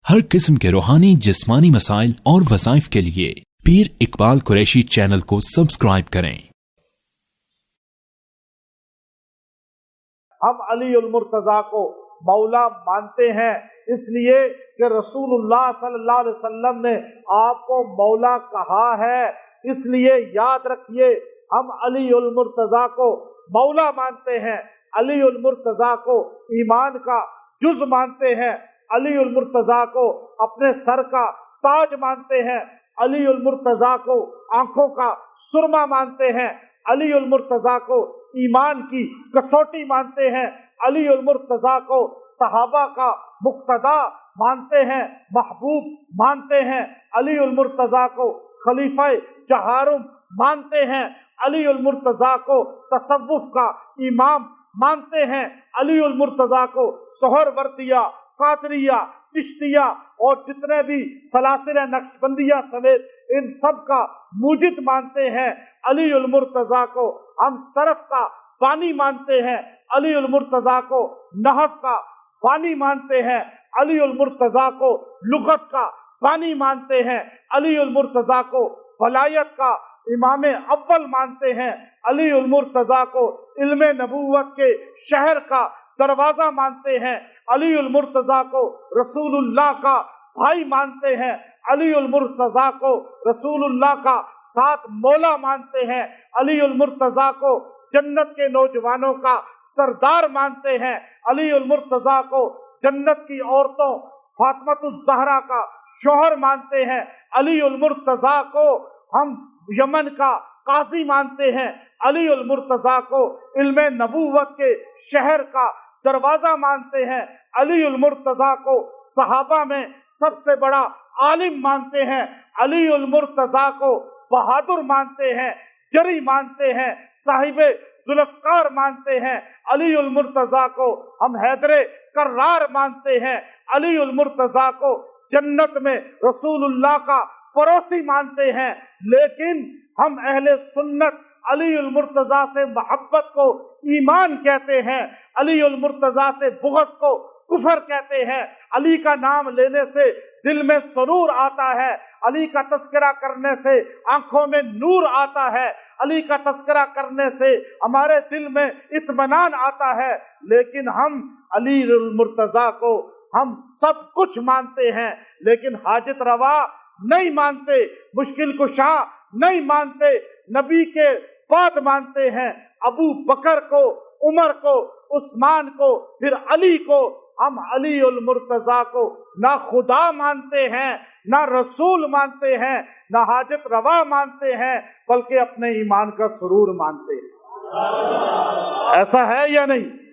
ہر قسم کے روحانی جسمانی مسائل اور وظائف کے لیے پیر اقبال قریشی چینل کو سبسکرائب کریں۔ ہم علی المرتضیٰ کو مولا مانتے ہیں اس لیے کہ رسول اللہ صلی اللہ علیہ وسلم نے آپ کو مولا کہا ہے۔ اس لیے یاد رکھیے، ہم علی المرتضیٰ کو مولا مانتے ہیں، علی المرتضیٰ کو ایمان کا جز مانتے ہیں، علی المرتضیٰ کو اپنے سر کا تاج مانتے ہیں، علی المرتضیٰ کو آنکھوں کا سرما مانتے ہیں، علی المرتضیٰ کو ایمان کی کسوٹی مانتے ہیں، علی المرتضیٰ کو صحابہ کا مقتدا مانتے ہیں، محبوب مانتے ہیں، علی المرتضیٰ کو خلیفہ چہارم مانتے ہیں، علی المرتضیٰ کو تصوف کا امام مانتے ہیں، علی المرتضیٰ کو سہروردیہ، قادریہ، چشتیہ اور جتنے بھی سلاسل نقشبندیہ سمیت ان سب کا موجد مانتے ہیں، علی المرتضیٰ کو ہم صرف کا بانی مانتے ہیں، علی المرتضیٰ کو نحو کا بانی مانتے ہیں، علی المرتضیٰ کو لغت کا بانی مانتے ہیں، علی المرتضیٰ کو ولایت کا امام اول مانتے ہیں، علی المرتضیٰ کو علم نبوت کے شہر کا دروازہ مانتے ہیں، علی المرتضیٰ کو رسول اللہ کا بھائی مانتے ہیں، علی المرتضیٰ کو رسول اللہ کا ساتھ مولا مانتے ہیں، علی المرتضیٰ کو جنت کے نوجوانوں کا سردار مانتے ہیں، علی المرتضیٰ کو جنت کی عورتوں فاطمۃ الزہرا کا شوہر مانتے ہیں، علی المرتضیٰ کو ہم یمن کا قاضی مانتے ہیں، علی المرتضیٰ کو علم نبوت کے شہر کا دروازہ مانتے ہیں، علی المرتضیٰ کو صحابہ میں سب سے بڑا عالم مانتے ہیں، علی المرتضیٰ کو بہادر مانتے ہیں، جری مانتے ہیں، صاحب ذوالفقار مانتے ہیں، علی المرتضیٰ کو ہم حیدر کرار مانتے ہیں، علی المرتضیٰ کو جنت میں رسول اللہ کا پڑوسی مانتے ہیں۔ لیکن ہم اہل سنت علی المرتضیٰ سے محبت کو ایمان کہتے ہیں، علی المرتضیٰ سے بغض کو کفر کہتے ہیں۔ علی کا نام لینے سے دل میں سرور آتا ہے، علی کا تذکرہ کرنے سے آنکھوں میں نور آتا ہے، علی کا تذکرہ کرنے سے ہمارے دل میں اطمینان آتا ہے۔ لیکن ہم علی المرتضیٰ کو ہم سب کچھ مانتے ہیں، لیکن حاجت روا نہیں مانتے، مشکل کشا نہیں مانتے، نبی کے بعد مانتے ہیں، ابو بکر کو، عمر کو، عثمان کو، پھر علی کو۔ ہم علی المرتضیٰ کو نہ خدا مانتے ہیں، نہ رسول مانتے ہیں، نہ حاجت روا مانتے ہیں، بلکہ اپنے ایمان کا سرور مانتے ہیں۔ ایسا ہے یا نہیں؟